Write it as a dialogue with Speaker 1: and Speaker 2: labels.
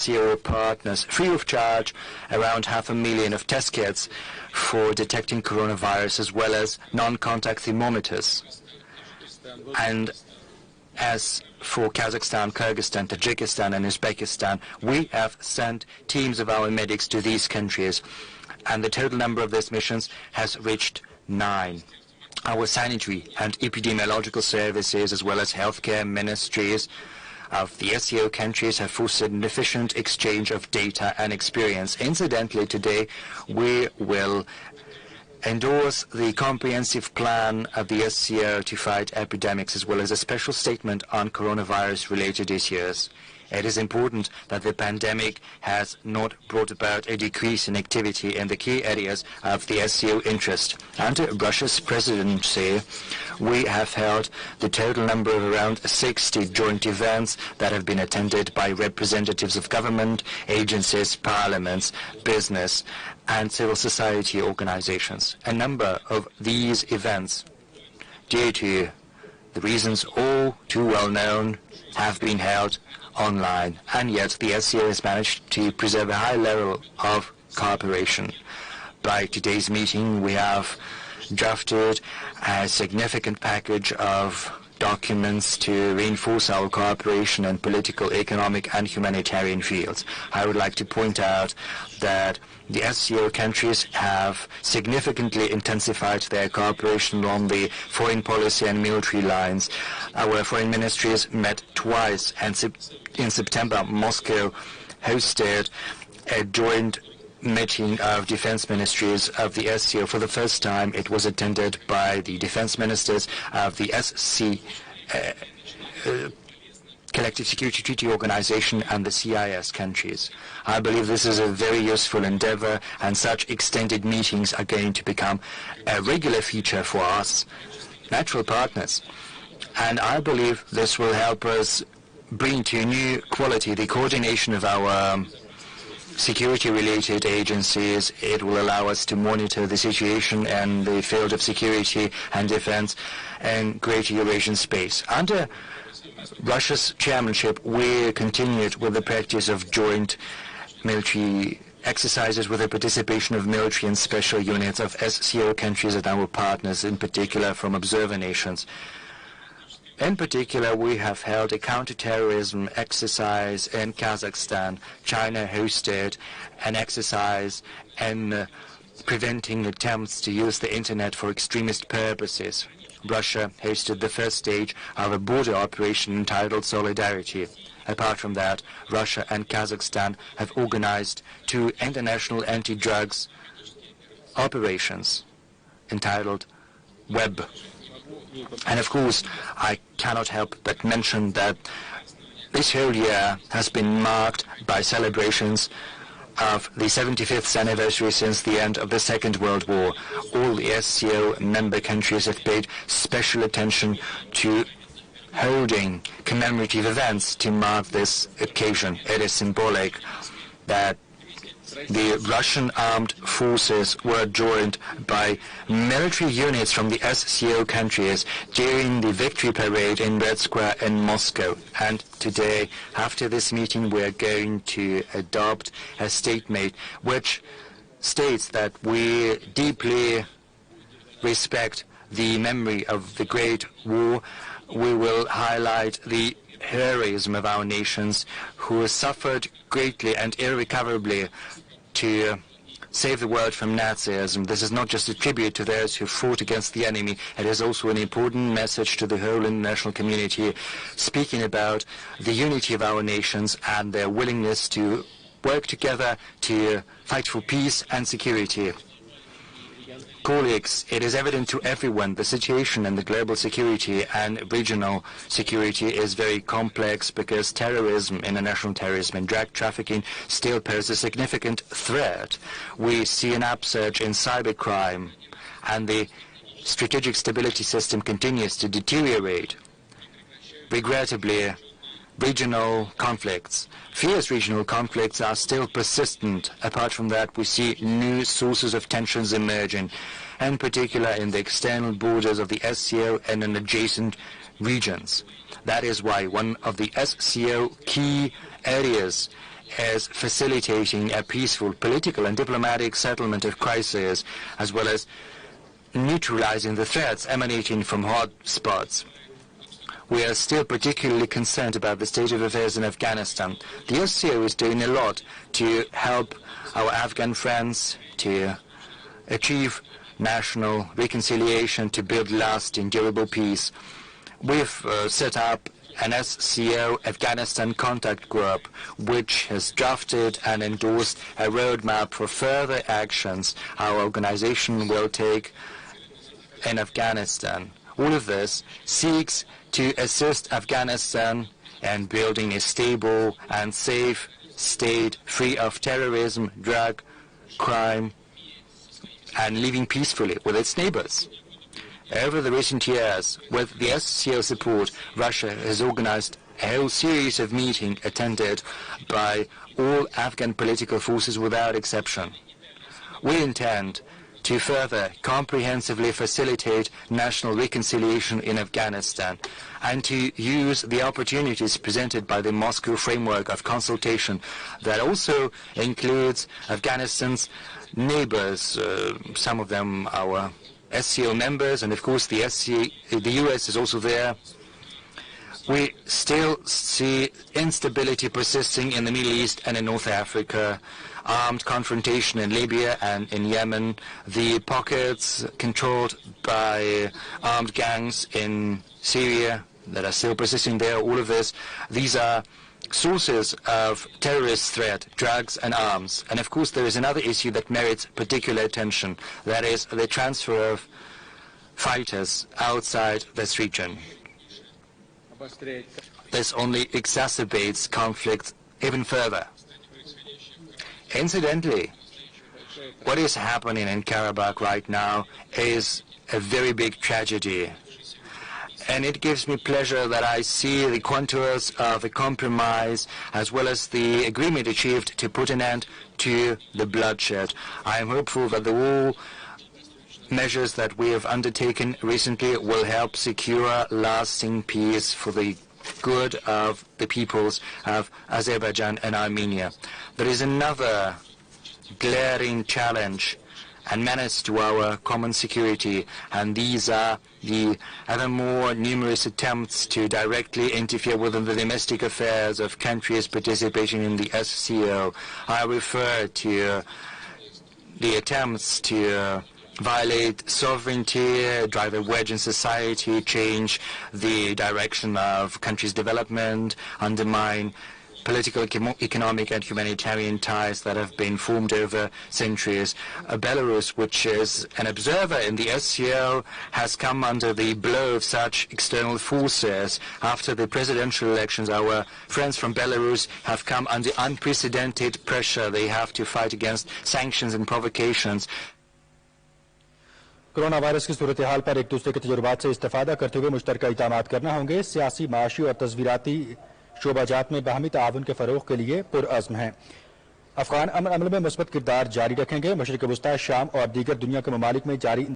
Speaker 1: SCO partners free of charge around 500,000 of test kits for detecting coronavirus, as well as non-contact thermometers. And as for Kazakhstan, Kyrgyzstan, Tajikistan and Uzbekistan, we have sent teams of our medics to these countries, and the total number of these missions has reached 9. Our sanitary and epidemiological services, as well as healthcare ministries of the SCO countries, have fostered an efficient exchange of data and experience. Incidentally, today we will endorse the comprehensive plan of the SCO to fight epidemics, as well as a special statement on coronavirus-related issues. It is important that the pandemic has not brought about a decrease in activity in the key areas of the SCO interest. Under Russia's presidency, we have held the total number of around 60 joint events that have been attended by representatives of government, agencies, parliaments, business, and civil society organizations. A number of these events, due to the reasons all too well known, have been held online, and yet the SCO has managed to preserve a high level of cooperation. By today's meeting, we have drafted a significant package of documents to reinforce our cooperation in political, economic and humanitarian fields. I would like to point out that the SCO countries have significantly intensified their cooperation on the foreign policy and military lines. Our foreign ministries met twice, and in September, Moscow hosted a joint meeting of defense ministries of the SCO. For the first time, it was attended by the defense ministers of the Collective Security Treaty Organization and the CIS countries. I believe this is a very useful endeavor, and such extended meetings are going to become a regular feature for us, natural partners. And I believe this will help us bring to a new quality the coordination of our security-related agencies. It will allow us to monitor the situation in the field of security and defense in Greater Eurasian space. Under Russia's chairmanship, we continued with the practice of joint military exercises with the participation of military and special units of SCO countries and our partners, in particular from observer nations. In particular, we have held a counter-terrorism exercise in Kazakhstan. China hosted an exercise in preventing attempts to use the internet for extremist purposes. Russia hosted the first stage of a border operation entitled Solidarity. Apart from that, Russia and Kazakhstan have organized 2 international anti-drugs operations entitled WEB. And of course, I cannot help but mention that this whole year has been marked by celebrations of the 75th anniversary since the end of the Second World War. All the SCO member countries have paid special attention to holding commemorative events to mark this occasion. It is symbolic that the Russian armed forces were joined by military units from the SCO countries during the victory parade in Red Square in Moscow. And today, after this meeting, we are going to adopt a statement which states that we deeply respect the memory of the Great War. We will highlight the heroism of our nations who suffered greatly and irrecoverably to save the world from Nazism. This is not just a tribute to those who fought against the enemy. It is also an important message to the whole international community, speaking about the unity of our nations and their willingness to work together to fight for peace and security. Colleagues, it is evident to everyone the situation in the global security and regional security is very complex, because terrorism, international terrorism and drug trafficking still pose a significant threat. We see an upsurge in cybercrime, and the strategic stability system continues to deteriorate. Regrettably, regional conflicts, fierce regional conflicts, are still persistent. Apart from that, we see new sources of tensions emerging, in particular in the external borders of the SCO and in adjacent regions. That is why one of the SCO key areas is facilitating a peaceful political and diplomatic settlement of crises, as well as neutralizing the threats emanating from hotspots. We are still particularly concerned about the state of affairs in Afghanistan. The SCO is doing a lot to help our Afghan friends to achieve national reconciliation, to build lasting, durable peace. We've set up an SCO Afghanistan contact group, which has drafted and endorsed a roadmap for further actions our organization will take in Afghanistan. All of this seeks to assist Afghanistan in building a stable and safe state free of terrorism, drug, crime, and living peacefully with its neighbors. Over the recent years, with the SCO support, Russia has organized a whole series of meetings attended by all Afghan political forces without exception. We intend to further comprehensively facilitate national reconciliation in Afghanistan and to use the opportunities presented by the Moscow framework of consultation that also includes Afghanistan's neighbors, some of them our SCO members, and of course the US is also there. We still see instability persisting in the Middle East and in North Africa, armed confrontation in Libya and in Yemen, the pockets controlled by armed gangs in Syria that are still persisting there, all of this. These are sources of terrorist threat, drugs and arms. And of course there is another issue that merits particular attention, that is the transfer of fighters outside this region. This only exacerbates conflict even further. Incidentally, what is happening in Karabakh right now is a very big tragedy. And it gives me pleasure that I see the contours of a compromise as well as the agreement achieved to put an end to the bloodshed. I am hopeful that the all measures that we have undertaken recently will help secure lasting peace for the good of the peoples of Azerbaijan and Armenia. There is another glaring challenge and menace to our common security, and these are the ever more numerous attempts to directly interfere within the domestic affairs of countries participating in the SCO. I refer to the attempts to violate sovereignty, drive a wedge in society, change the direction of countries' development, undermine political, economic and humanitarian ties that have been formed over centuries. Belarus, which is an observer in the SCO, has come under the blow of such external forces. After the presidential elections, our friends from Belarus have come under unprecedented pressure. They have to fight against sanctions and provocations.
Speaker 2: Corona virus की सूरत हाल पर एक दूसरे के तजुर्बात से इस्तेफादा करते हुए मुश्तरका इक़दामात करना होंगे। सियासी, माशी और तस्वीराती शोबाजात में बाहमी ताउन के फ़रोग़ के लिए पुरअज़्म हैं। अफ़गान अमन अमल में मुस्बत किरदार जारी रखेंगे। मशरिक़ वस्ता, शाम और दीगर दुनिया के ममालिक में जारी